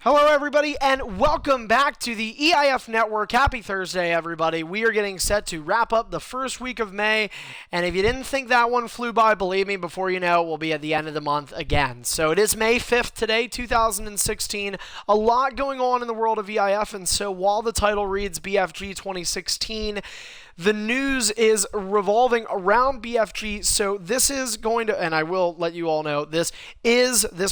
Hello, everybody, and welcome back to the EIF Network. Happy Thursday, everybody. We are getting set to wrap up the first week of May, and if you didn't think that one flew by, believe me, before you know, we'll be at the end of the month again. So it is May 5th today, 2016. A lot going on in the world of EIF, and so while the title reads BFG 2016, the news is revolving around BFG, so this is going to, and I will let you all know, this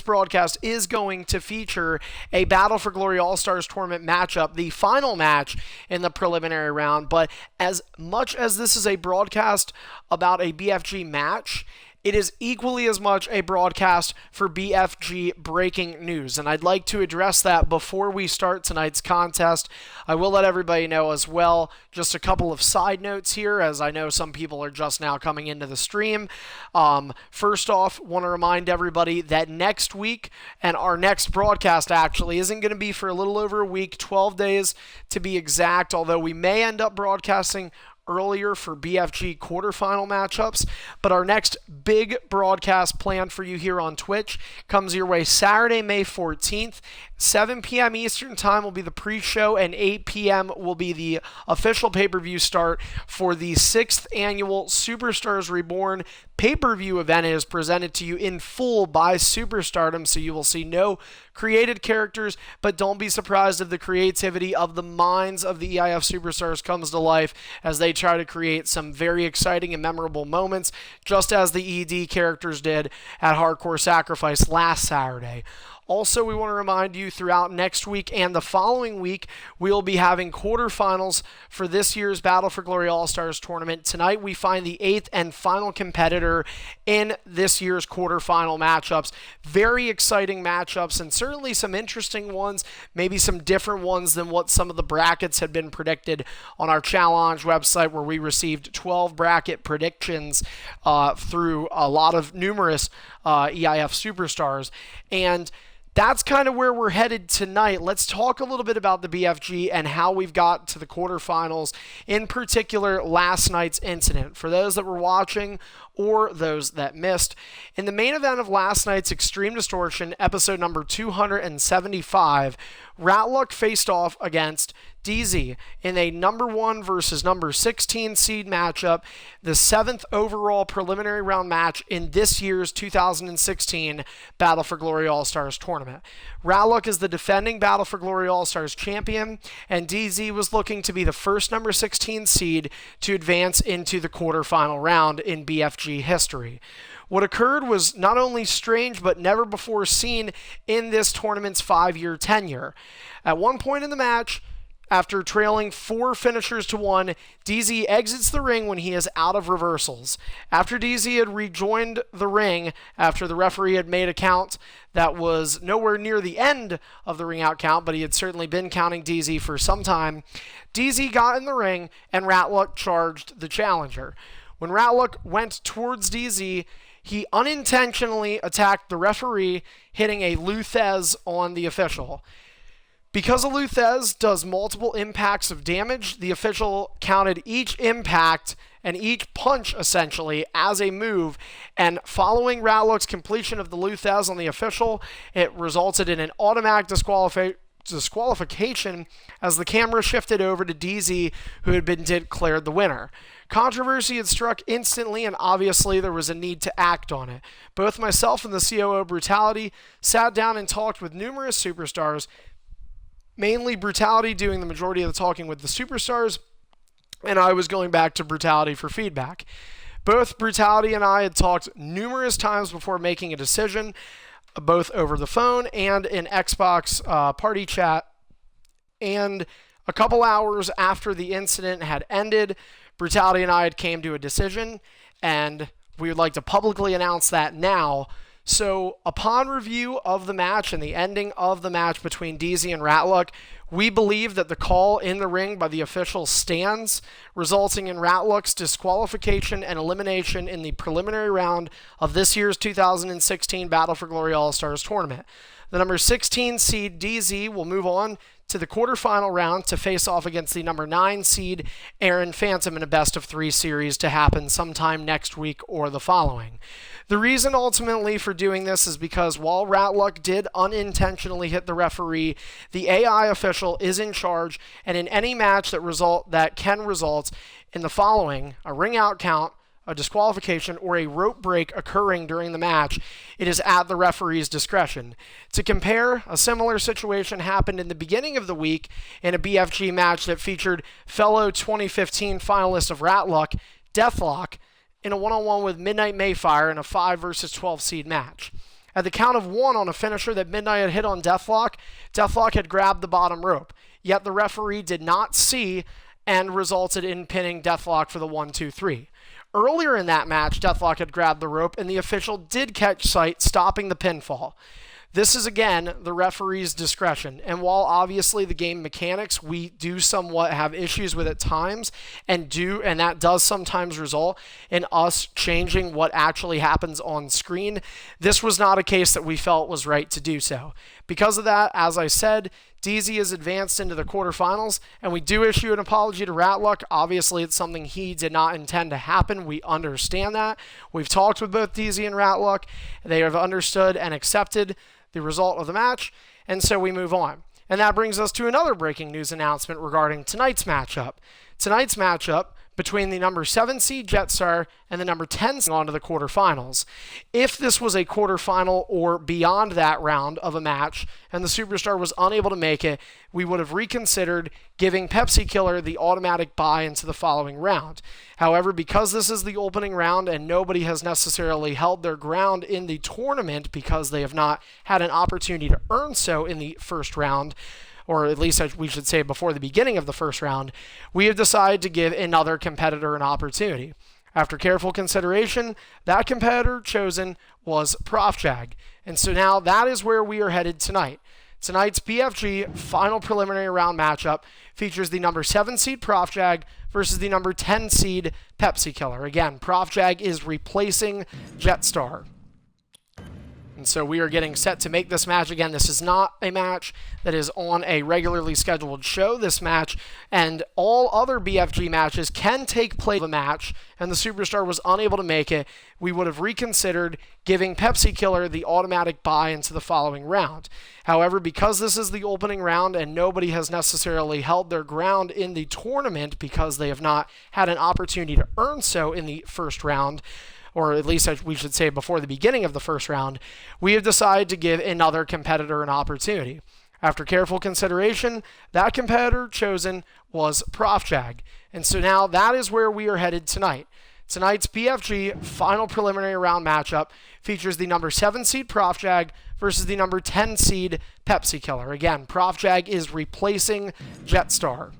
broadcast is going to feature a Battle for Glory All-Stars tournament matchup, the final match in the preliminary round. But as much as this is a broadcast about a BFG match, it is equally as much a broadcast for BFG breaking news, and I'd like to address that before we start tonight's contest. I will let everybody know as well, just a couple of side notes here, as I know some people are just now coming into the stream. First off, want to remind everybody that next week, and our next broadcast actually isn't going to be for a little over a week, 12 days to be exact, although we may end up broadcasting earlier for BFG quarterfinal matchups, but our next big broadcast planned for you here on Twitch comes your way Saturday, May 14th. 7 p.m. Eastern Time will be the pre-show, and 8 p.m. will be the official pay-per-view start for the 6th annual Superstars Reborn pay-per-view event. It is presented to you in full by Superstardom, so you will see no created characters, but don't be surprised if the creativity of the minds of the EIF Superstars comes to life as they try to create some very exciting and memorable moments, just as the ED characters did at Hardcore Sacrifice last Saturday. Also, we want to remind you throughout next week and the following week, we will be having quarterfinals for this year's Battle for Glory All-Stars tournament. Tonight, we find the 8th and final competitor in this year's quarterfinal matchups. Very exciting matchups, and certainly some interesting ones, maybe some different ones than what some of the brackets had been predicted on our challenge website, where we received 12 bracket predictions through a lot of numerous EIF superstars. And that's kind of where we're headed tonight. Let's talk a little bit about the BFG and how we've got to the quarterfinals, in particular last night's incident. For those that were watching or those that missed, in the main event of last night's Extreme Distortion, episode number 275, Ratluck faced off against DZ in a number 1 versus number 16 seed matchup, the 7th overall preliminary round match in this year's 2016 Battle for Glory All-Stars tournament. Ratluck is the defending Battle for Glory All-Stars champion, and DZ was looking to be the first number 16 seed to advance into the quarterfinal round in BFG history. What occurred was not only strange, but never before seen in this tournament's 5-year tenure. At one point in the match, after trailing 4 finishers to 1, DZ exits the ring when he is out of reversals. After DZ had rejoined the ring, after the referee had made a count that was nowhere near the end of the ring out count, but he had certainly been counting DZ for some time, DZ got in the ring and Ratluck charged the challenger. When Ratluck went towards DZ, he unintentionally attacked the referee, hitting a Luthez on the official. Because a Luthez does multiple impacts of damage, the official counted each impact and each punch essentially as a move, and following Ratluck's completion of the Luthez on the official, it resulted in an automatic disqualification as the camera shifted over to DZ, who had been declared the winner. Controversy had struck instantly, and obviously there was a need to act on it. Both myself and the COO Brutality sat down and talked with numerous superstars, mainly Brutality doing the majority of the talking with the superstars, and I was going back to Brutality for feedback. Both Brutality and I had talked numerous times before making a decision, both over the phone and in Xbox party chat, and a couple hours after the incident had ended, Brutality and I had came to a decision, and we would like to publicly announce that now. So, upon review of the match and the ending of the match between DZ and Ratluck, we believe that the call in the ring by the official stands, resulting in Ratluck's disqualification and elimination in the preliminary round of this year's 2016 Battle for Glory All-Stars tournament. The number 16 seed DZ will move on to the quarterfinal round to face off against the number 9 seed Aaron Phantom in a best-of-3 series to happen sometime next week or the following. The reason ultimately for doing this is because while Ratluck did unintentionally hit the referee, the AI official is in charge, and in any match that can result in the following: a ring out count, a disqualification, or a rope break occurring during the match, it is at the referee's discretion. To compare, a similar situation happened in the beginning of the week in a BFG match that featured fellow 2015 finalist of Ratluck, Deathlock, in a one-on-one with Midnight Mayfire in a 5 versus 12 seed match. At the count of 1 on a finisher that Midnight had hit on Deathlock, Deathlock had grabbed the bottom rope, yet the referee did not see and resulted in pinning Deathlock for the 1-2-3. Earlier in that match, Deathlock had grabbed the rope, and the official did catch sight, stopping the pinfall. This is, again, the referee's discretion. And while obviously the game mechanics, we do somewhat have issues with at times, and that does sometimes result in us changing what actually happens on screen, this was not a case that we felt was right to do so. Because of that, as I said, DZ is advanced into the quarterfinals, and we do issue an apology to Ratluck. Obviously, it's something he did not intend to happen. We understand that. We've talked with both DZ and Ratluck. They have understood and accepted the result of the match, and so we move on. And that brings us to another breaking news announcement regarding tonight's matchup. Tonight's matchup between the number 7 seed Jetstarr and the number 10 seed on to the quarterfinals. If this was a quarterfinal or beyond that round of a match and the Superstar was unable to make it, we would have reconsidered giving Pepsikiller the automatic bye into the following round. However, because this is the opening round and nobody has necessarily held their ground in the tournament because they have not had an opportunity to earn so in the first round, or at least we should say before the beginning of the first round, we have decided to give another competitor an opportunity. After careful consideration, that competitor chosen was ProfJag. And so now that is where we are headed tonight. Tonight's BFG final preliminary round matchup features the number 7 seed ProfJag versus the number 10 seed Pepsikiller. Again, ProfJag is replacing Jetstarr. And so we are getting set to make this match. Again, this is not a match that is on a regularly scheduled show. This match and all other BFG matches can take place of a match, and the Superstar was unable to make it. We would have reconsidered giving Pepsikiller the automatic bye into the following round. However, because this is the opening round and nobody has necessarily held their ground in the tournament because they have not had an opportunity to earn so in the first round, or at least we should say before the beginning of the first round, we have decided to give another competitor an opportunity. After careful consideration, that competitor chosen was ProfJag. And so now that is where we are headed tonight. Tonight's BFG final preliminary round matchup features the number 7 seed ProfJag versus the number 10 seed Pepsikiller. Again, ProfJag is replacing Jetstarr.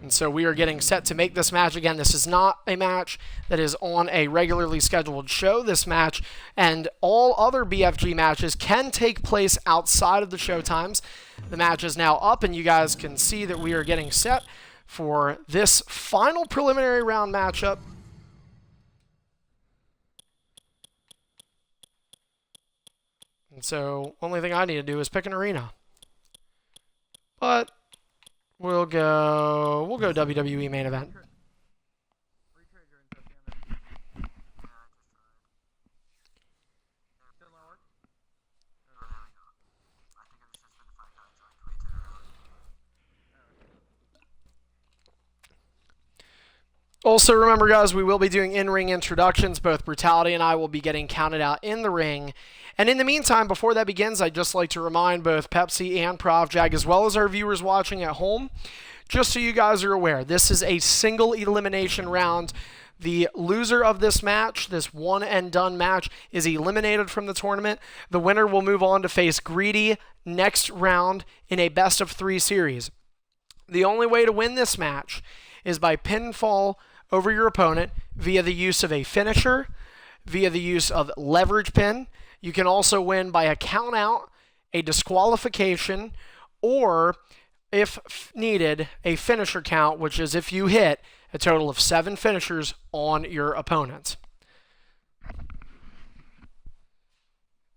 And so we are getting set to make this match. Again, this is not a match that is on a regularly scheduled show. This match and all other BFG matches can take place outside of the show times. The match is now up, and you guys can see that we are getting set for this final preliminary round matchup. And so only thing I need to do is pick an arena. But we'll go WWE main event. Also, remember, guys, we will be doing in-ring introductions. Both Brutality and I will be getting counted out in the ring. And in the meantime, before that begins, I'd just like to remind both Pepsi and ProfJag, as well as our viewers watching at home, just so you guys are aware, this is a single elimination round. The loser of this match, this one-and-done match, is eliminated from the tournament. The winner will move on to face Greedy next round in a best-of-3 series. The only way to win this match is by pinfall over your opponent via the use of a finisher, via the use of leverage pin. You can also win by a count out, a disqualification, or, if needed, a finisher count, which is if you hit a total of 7 finishers on your opponent.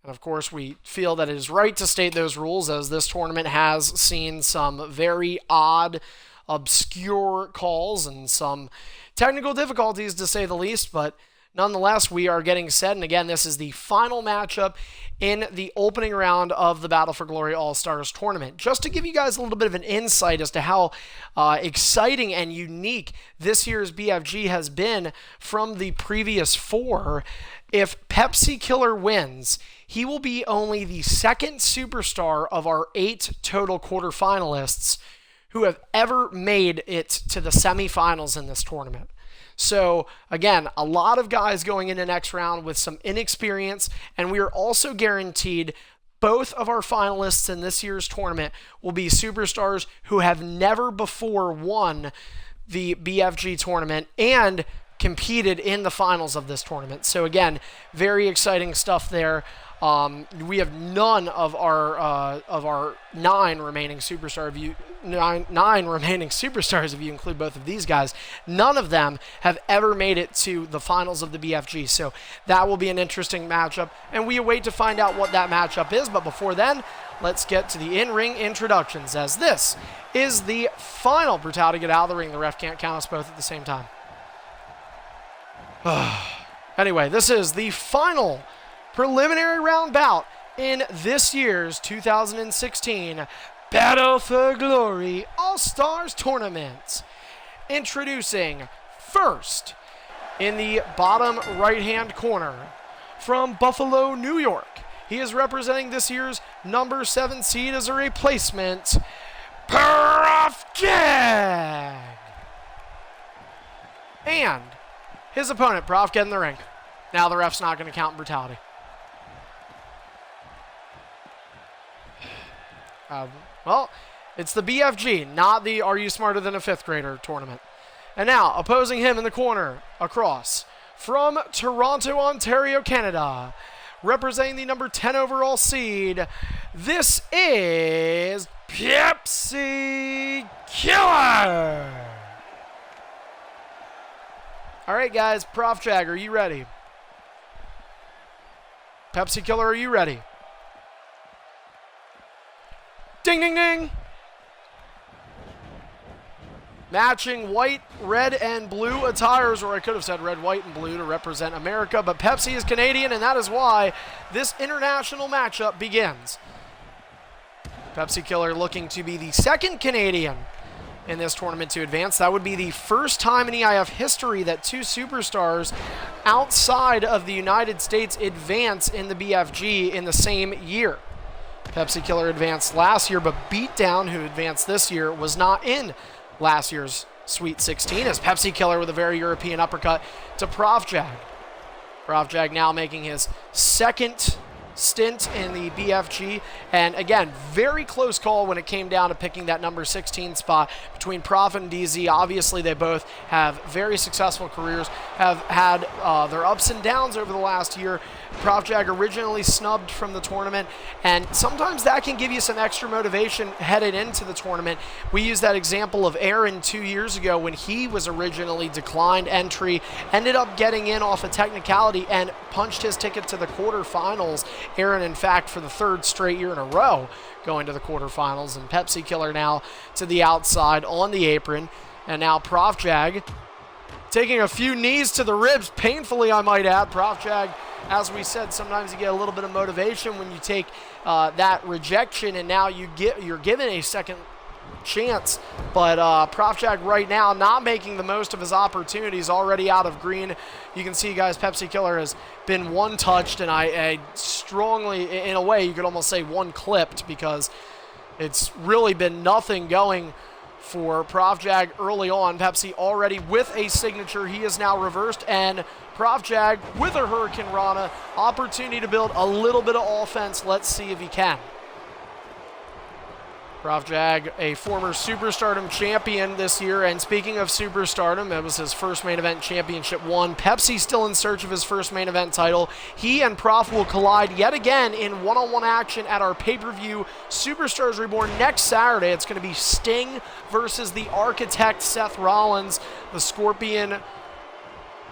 And of course, we feel that it is right to state those rules, as this tournament has seen some very odd, obscure calls and some technical difficulties, to say the least, but Nonetheless, we are getting set, and again, this is the final matchup in the opening round of the Battle for Glory All-Stars tournament. Just to give you guys a little bit of an insight as to how exciting and unique this year's BFG has been from the previous 4, if Pepsikiller wins, he will be only the second superstar of our 8 total quarterfinalists who have ever made it to the semifinals in this tournament. So, again, a lot of guys going into next round with some inexperience, and we are also guaranteed both of our finalists in this year's tournament will be superstars who have never before won the BFG tournament and competed in the finals of this tournament. So, again, very exciting stuff there. We have none of our 9 remaining superstars. Nine remaining superstars, if you include both of these guys. None of them have ever made it to the finals of the BFG. So that will be an interesting matchup, and we await to find out what that matchup is. But before then, let's get to the in-ring introductions, as this is the final Brutality Get Out of the Ring. The ref can't count us both at the same time. Anyway, this is the final preliminary round bout in this year's 2016 Battle for Glory All-Stars Tournament. Introducing first, in the bottom right-hand corner, from Buffalo, New York. He is representing this year's number 7 seed as a replacement, Prof Jag. And his opponent, Prof, get in the ring. Now the ref's not going to count brutality. Well, it's the BFG, not the Are You Smarter Than a Fifth Grader tournament. And now, opposing him in the corner, across, from Toronto, Ontario, Canada, representing the number 10 overall seed, this is Pepsikiller. All right, guys, Prof Jag, are you ready? Pepsikiller, are you ready? Ding, ding, ding. Matching white, red, and blue attires, or I could have said red, white, and blue to represent America, but Pepsi is Canadian, and that is why this international matchup begins. Pepsikiller looking to be the second Canadian in this tournament to advance. That would be the first time in EIF history that 2 superstars outside of the United States advance in the BFG in the same year. Pepsikiller advanced last year, but Beatdown, who advanced this year, was not in last year's Sweet 16, as Pepsikiller with a very European uppercut to Prof Jag. Prof Jag now making his second stint in the BFG, and again, very close call when it came down to picking that number 16 spot between Prof and DZ. Obviously, they both have very successful careers, have had their ups and downs over the last year. Prof Jag originally snubbed from the tournament, and sometimes that can give you some extra motivation headed into the tournament. We used that example of Aaron 2 years ago when he was originally declined entry, ended up getting in off a technicality and punched his ticket to the quarterfinals. Aaron, in fact, for the 3rd straight year in a row, going to the quarterfinals, and Pepsikiller now to the outside on the apron, and now Prof Jag taking a few knees to the ribs, painfully I might add. Prof Jag, as we said, sometimes you get a little bit of motivation when you take that rejection, and now you're given a second chance. But Prof Jag right now not making the most of his opportunities, already out of green. You can see, guys, Pepsikiller has been one-touched, and I strongly, in a way, you could almost say one-clipped, because it's really been nothing going for Prof Jag early on. Pepsi already with a signature. He is now reversed, and Prof Jag with a Hurricane Rana. Opportunity to build a little bit of offense. Let's see if he can. Prof Jag, a former Superstardom champion this year, and speaking of Superstardom, it was his first main event championship won. Pepsi still in search of his first main event title. He and Prof will collide yet again in one-on-one action at our pay-per-view Superstars Reborn next Saturday. It's going to be Sting versus the Architect Seth Rollins. The Scorpion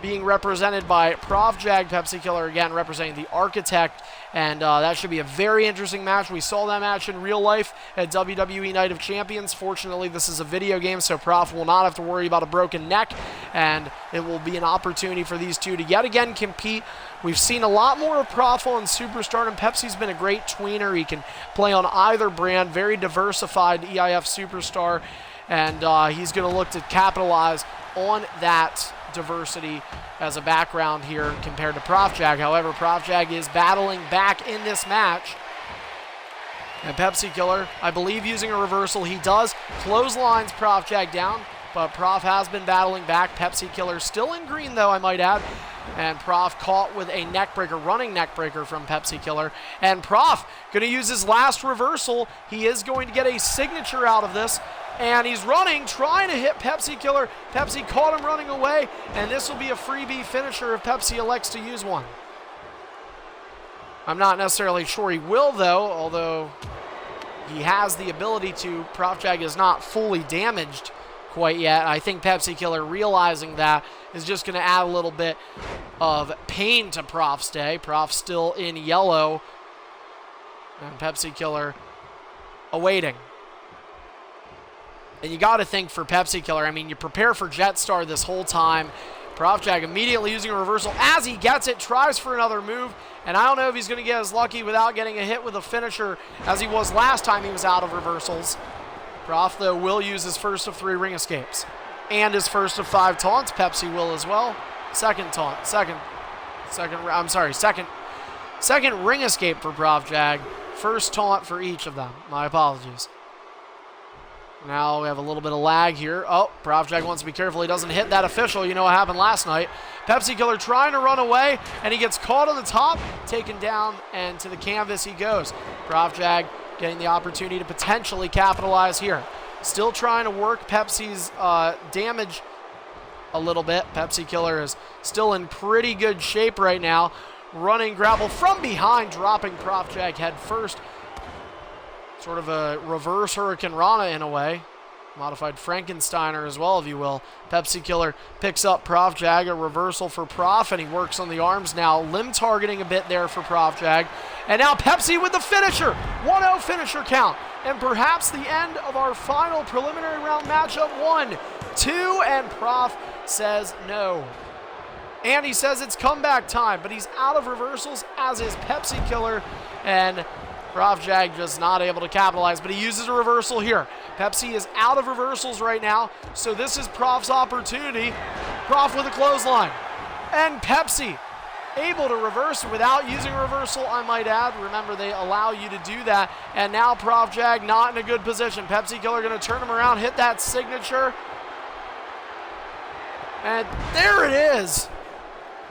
being represented by Pepsikiller. Pepsikiller again representing the Architect, and that should be a very interesting match. We saw that match in real life at WWE Night of Champions. Fortunately, this is a video game, so Prof will not have to worry about a broken neck, and it will be an opportunity for these two to yet again compete. We've seen a lot more of Prof on Superstar, and Pepsi's been a great tweener. He can play on either brand, very diversified EIF Superstar, and he's going to look to capitalize on that diversity as a background here compared to Profjag. However, Profjag is battling back in this match. And Pepsikiller, I believe, using a reversal. He does clotheslines Profjag down, but Prof has been battling back. Pepsikiller still in green, though, I might add. And Prof caught with a neckbreaker, running neckbreaker from Pepsikiller. And Prof going to use his last reversal. He is going to get a signature out of this. And he's running, trying to hit Pepsikiller. Pepsi caught him running away, and this will be a freebie finisher if Pepsi elects to use one. I'm not necessarily sure he will, though, although he has the ability to. Profjag is not fully damaged quite yet. I think Pepsikiller, realizing that, is just going to add a little bit of pain to Prof's day. Prof still in yellow, and Pepsikiller awaiting. And you got to think for Pepsikiller, I mean, you prepare for Jetstarr this whole time. Profjag immediately using a reversal as he gets it, tries for another move, and I don't know if he's going to get as lucky without getting a hit with a finisher as he was last time he was out of reversals. Prof, though, will use his first of 3 ring escapes and his first of 5 taunts. Pepsi will as well. Second taunt, second ring escape for Profjag. First taunt for each of them. My apologies. Now we have a little bit of lag here. Oh, Profjag wants to be careful he doesn't hit that official. You know what happened last night. Pepsikiller trying to run away, and he gets caught on the top, taken down, and to the canvas he goes. Profjag getting the opportunity to potentially capitalize here. Still trying to work Pepsi's damage a little bit. Pepsikiller is still in pretty good shape right now. Running grapple from behind, dropping Profjag head first. Sort of a reverse Hurricane Rana in a way. Modified Frankensteiner as well, if you will. Pepsikiller picks up Profjag, a reversal for Prof, and he works on the arms now. Limb targeting a bit there for Profjag. And now Pepsi with the finisher. 1-0 finisher count. And perhaps the end of our final preliminary round matchup. 1-2, and Prof says no. And he says it's comeback time, but he's out of reversals, as is Pepsikiller, and Profjag just not able to capitalize, but he uses a reversal here. Pepsi is out of reversals right now, so this is Prof's opportunity. Prof with a clothesline. And Pepsi able to reverse without using a reversal, I might add. Remember, they allow you to do that. And now Profjag not in a good position. Pepsikiller going to turn him around, hit that signature. And there it is.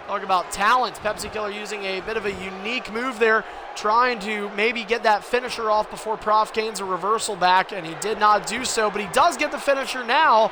Talk about talent. Pepsikiller using a bit of a unique move there, trying to maybe get that finisher off before Prof gains a reversal back, and he did not do so, but he does get the finisher now.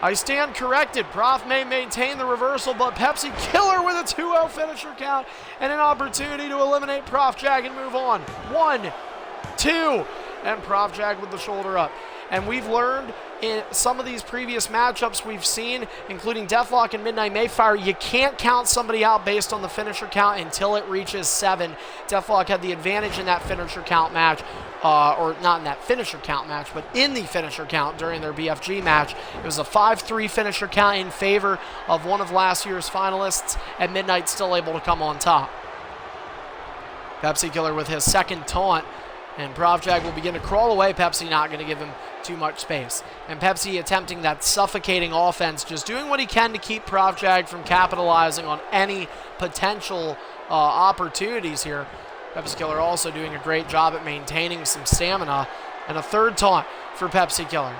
I stand corrected. Prof may maintain the reversal, but Pepsikiller with a 2-0 finisher count and an opportunity to eliminate Profjag and move on. 1-2, and Profjag with the shoulder up. And we've learned in some of these previous matchups we've seen, including Deathlock and Midnight Mayfire, you can't count somebody out based on the finisher count until it reaches 7. Deathlock had the advantage in that finisher count match, or not in that finisher count match, but in the finisher count during their BFG match. It was a 5-3 finisher count in favor of one of last year's finalists, and Midnight still able to come on top. Pepsikiller with his second taunt, and Profjag will begin to crawl away. Pepsi not going to give him too much space. And Pepsi attempting that suffocating offense, just doing what he can to keep Profjag from capitalizing on any potential opportunities here. Pepsikiller also doing a great job at maintaining some stamina. And a third taunt for Pepsikiller.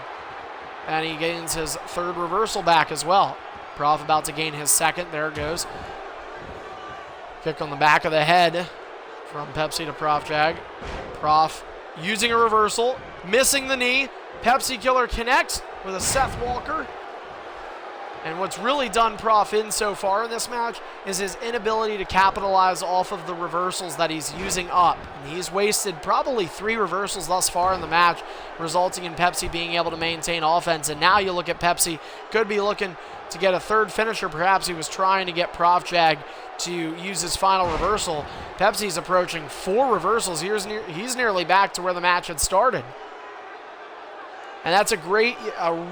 And he gains his third reversal back as well. Prof about to gain his second. There it goes. Kick on the back of the head from Pepsi to Profjag. Prof using a reversal, missing the knee. Pepsikiller connects with a Seth Walker. And what's really done Prof in so far in this match is his inability to capitalize off of the reversals that he's using up. And he's wasted probably 3 reversals thus far in the match, resulting in Pepsi being able to maintain offense. And now you look at Pepsi, could be looking to get a third finisher. Perhaps he was trying to get Prof Jag to use his final reversal. Pepsi's approaching 4 reversals. He's nearly back to where the match had started. And that's a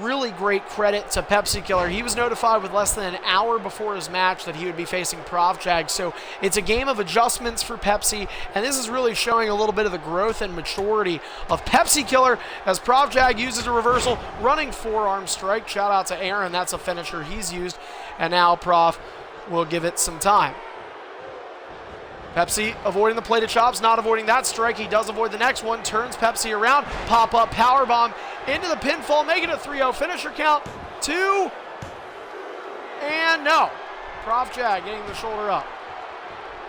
really great credit to Pepsikiller. He was notified with less than an hour before his match that he would be facing Prof Jag. So it's a game of adjustments for Pepsi, and this is really showing a little bit of the growth and maturity of Pepsikiller as Prof Jag uses a reversal, running forearm strike. Shout out to Aaron, that's a finisher he's used. And now Prof will give it some time. Pepsi avoiding the plated chops, not avoiding that strike. He does avoid the next one, turns Pepsi around, pop-up powerbomb into the pinfall, making a 3-0 finisher count. 2, and no. Prof Jag getting the shoulder up.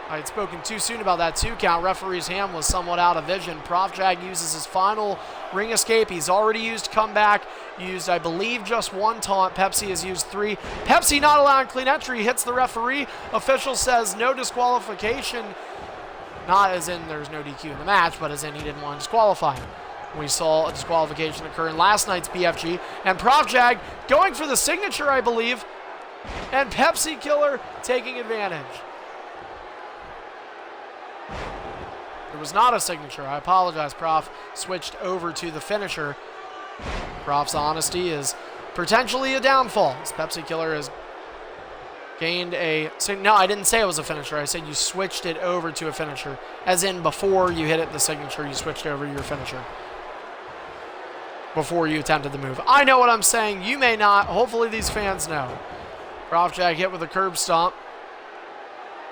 I had spoken too soon about that 2 count. Referee's hand was somewhat out of vision. Prof Jag uses his final ring escape. He's already used comeback, used, I believe, just 1 taunt. Pepsi has used 3. Pepsi not allowing clean entry, hits the referee. Official says no disqualification. Not as in there's no DQ in the match, but as in he didn't want to disqualify him. We saw a disqualification occur in last night's BFG. And Prof Jag going for the signature, I believe. And Pepsikiller taking advantage. It was not a signature. I apologize. Prof switched over to the finisher. Prof's honesty is potentially a downfall. As Pepsikiller has gained a... No, I didn't say it was a finisher. I said you switched it over to a finisher. As in before you hit it the signature, you switched over to your finisher. Before you attempted the move. I know what I'm saying. You may not. Hopefully these fans know. Prof Jag hit with a curb stomp.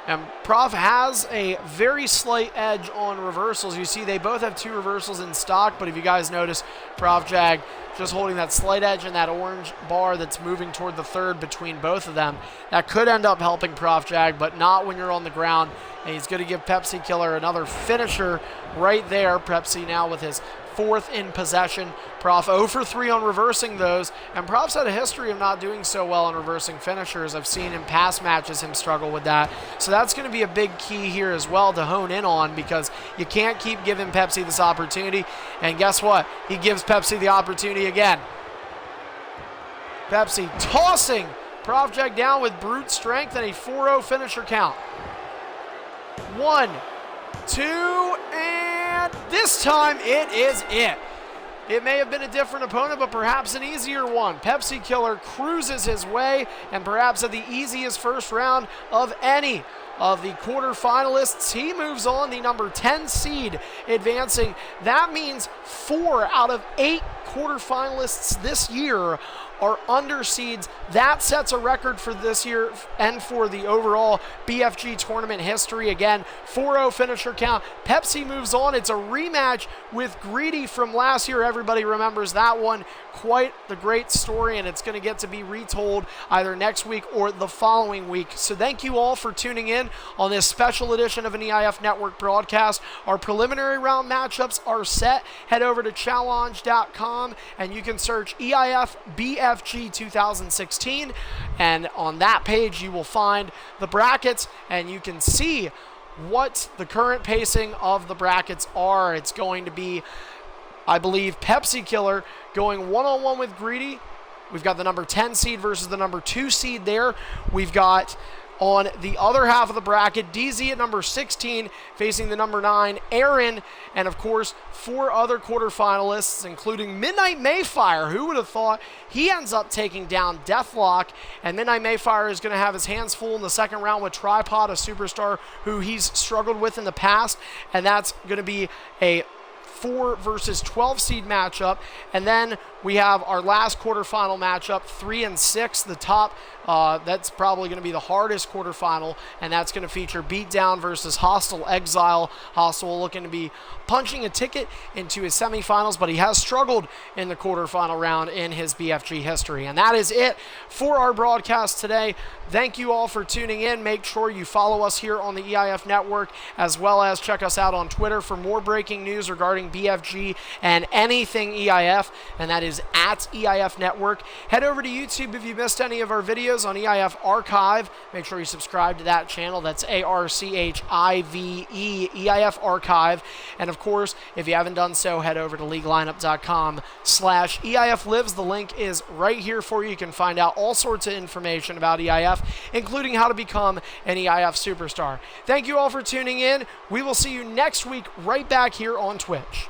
And Prof has a very slight edge on reversals. You see they both have 2 reversals in stock, but if you guys notice, Prof Jag just holding that slight edge and that orange bar that's moving toward the third between both of them. That could end up helping Prof Jag, but not when you're on the ground. And he's going to give Pepsikiller another finisher right there. Pepsi now with his 4th in possession. Prof 0 for 3 on reversing those, and Prof's had a history of not doing so well on reversing finishers. I've seen in past matches him struggle with that. So that's going to be a big key here as well to hone in on, because you can't keep giving Pepsi this opportunity. And guess what? He gives Pepsi the opportunity again. Pepsi tossing Prof Jag down with brute strength and a 4-0 finisher count. 1, 2, and this time it is it. It may have been a different opponent, but perhaps an easier one. Pepsikiller cruises his way, and perhaps at the easiest first round of any of the quarterfinalists. He moves on, the number 10 seed advancing. That means 4 out of 8 quarterfinalists this year are underseeds. That sets a record for this year and for the overall BFG tournament history. Again, 4-0 finisher count. Pepsi moves on. It's a rematch with Greedy from last year. Everybody remembers that one. Quite the great story, and it's going to get to be retold either next week or the following week. So thank you all for tuning in on this special edition of an EIF Network broadcast. Our preliminary round matchups are set. Head over to challenge.com and you can search EIF BFG 2016, and on that page you will find the brackets and you can see what the current pacing of the brackets are. It's going to be, I believe, Pepsikiller going one-on-one with Greedy. We've got the number 10 seed versus the number 2 seed there. We've got on the other half of the bracket, DZ at number 16 facing the number 9, Aaron, and of course 4 other quarterfinalists, including Midnight Mayfire. Who would have thought? He ends up taking down Deathlock, and Midnight Mayfire is going to have his hands full in the second round with Tripod, a superstar who he's struggled with in the past, and that's going to be a 4 versus 12 seed matchup. And then we have our last quarterfinal matchup, 3 and 6, the top That's probably going to be the hardest quarterfinal, and that's going to feature Beatdown versus Hostile Exile. Hostile looking to be punching a ticket into his semifinals, but he has struggled in the quarterfinal round in his BFG history. And that is it for our broadcast today. Thank you all for tuning in. Make sure you follow us here on the EIF Network, as well as check us out on Twitter for more breaking news regarding BFG and anything EIF, and that is at EIF Network. Head over to YouTube if you missed any of our videos on EIF Archive. Make sure you subscribe to that channel. That's ARCHIVE, EIF Archive. And of course, if you haven't done so, head over to leaguelineup.com/EIF Lives. The link is right here for you. You can find out all sorts of information about EIF, including how to become an EIF superstar. Thank you all for tuning in. We will see you next week right back here on Twitch.